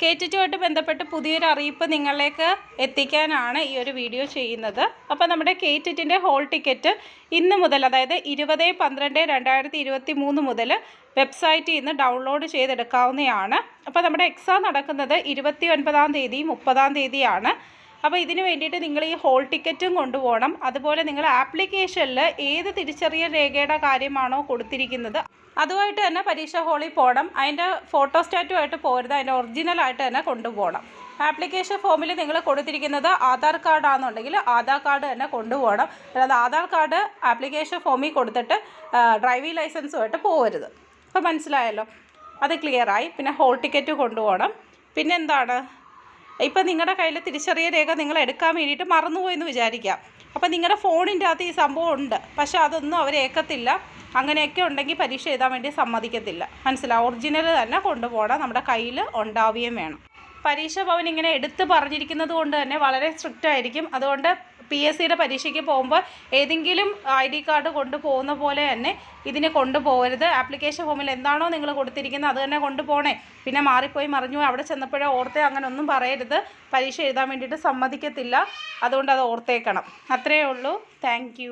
KTTയുമായിട്ട് ബന്ധപ്പെട്ട് പുതിയൊരു അറിയിപ്പ് നിങ്ങളിലേക്ക് എത്തിക്കാനാണ് ഈ ഒരു വീഡിയോ ചെയ്യുന്നത്. അപ്പോൾ നമ്മുടെ KTTൻ്റെ ഹോൾ ടിക്കറ്റ് ഇന്ന് മുതൽ, അതായത് 20/12/2023 മുതൽ വെബ്സൈറ്റിൽ നിന്ന് ഡൗൺലോഡ് ചെയ്തെടുക്കാവുന്നതാണ്. അപ്പോൾ നമ്മുടെ എക്സാം നടക്കുന്നത് 29-ാം തീയതി 30-ാം തീയതിയാണ്. അപ്പോൾ ഇതിന് വേണ്ടിയിട്ട് നിങ്ങൾ ഈ ഹോൾ ടിക്കറ്റും കൊണ്ടുപോകണം. അതുപോലെ നിങ്ങൾ ആപ്ലിക്കേഷനിൽ ഏത് തിരിച്ചറിയൽ രേഖയുടെ കാര്യമാണോ കൊടുത്തിരിക്കുന്നത് അതുമായിട്ട് തന്നെ പരീക്ഷാ ഹാളിൽ പോകണം. അതിൻ്റെ ഫോട്ടോസ്റ്റാറ്റുമായിട്ട് പോരുത്, അതിൻ്റെ ഒറിജിനലായിട്ട് തന്നെ കൊണ്ടുപോകണം. ആപ്ലിക്കേഷൻ ഫോമിൽ നിങ്ങൾ കൊടുത്തിരിക്കുന്നത് ആധാർ കാർഡാണെന്നുണ്ടെങ്കിൽ ആധാർ കാർഡ് തന്നെ കൊണ്ടുപോകണം. അതായത് ആധാർ കാർഡ് ആപ്ലിക്കേഷൻ ഫോമിൽ കൊടുത്തിട്ട് ഡ്രൈവിംഗ് ലൈസൻസുമായിട്ട് പോകരുത്. അപ്പോൾ മനസ്സിലായല്ലോ, അത് ക്ലിയറായി. പിന്നെ ഹോൾ ടിക്കറ്റ് കൊണ്ടുപോകണം. പിന്നെ എന്താണ്, ഇപ്പം നിങ്ങളുടെ കയ്യിൽ തിരിച്ചറിയൽ രേഖ നിങ്ങൾ എടുക്കാൻ വേണ്ടിയിട്ട് മറന്നുപോയെന്ന് വിചാരിക്കാം. അപ്പോൾ നിങ്ങളുടെ ഫോണിൻ്റെ അകത്ത് ഈ സംഭവം ഉണ്ട്, പക്ഷേ അതൊന്നും അവർ ഏൽക്കത്തില്ല. അങ്ങനെയൊക്കെ ഉണ്ടെങ്കിൽ പരീക്ഷ എഴുതാൻ വേണ്ടി സമ്മതിക്കത്തില്ല. മനസ്സിലാവും, ഒറിജിനൽ തന്നെ കൊണ്ടുപോകണം, നമ്മുടെ കയ്യിൽ ഉണ്ടാവുകയും വേണം. പരീക്ഷാ ഭവൻ ഇങ്ങനെ എടുത്ത് പറഞ്ഞിരിക്കുന്നത് കൊണ്ട് തന്നെ വളരെ സ്ട്രിക്റ്റ് ആയിരിക്കും. അതുകൊണ്ട് PSCയുടെ പരീക്ഷയ്ക്ക് പോകുമ്പോൾ ഏതെങ്കിലും ID കാർഡ് കൊണ്ടുപോകുന്ന പോലെ തന്നെ ഇതിന് കൊണ്ടുപോകരുത്. ആപ്ലിക്കേഷൻ ഫോമിൽ എന്താണോ നിങ്ങൾ കൊടുത്തിരിക്കുന്നത് അത് തന്നെ കൊണ്ടുപോകണേ. പിന്നെ മാറിപ്പോയി മറിഞ്ഞു അവിടെ ചെന്നപ്പോഴേ ഓർത്തേ, അങ്ങനെ ഒന്നും പറയരുത്. പരീക്ഷ എഴുതാൻ വേണ്ടിയിട്ട് സമ്മതിക്കത്തില്ല. അതുകൊണ്ട് അത് ഓർത്തേക്കണം. അത്രയേ ഉള്ളൂ. താങ്ക്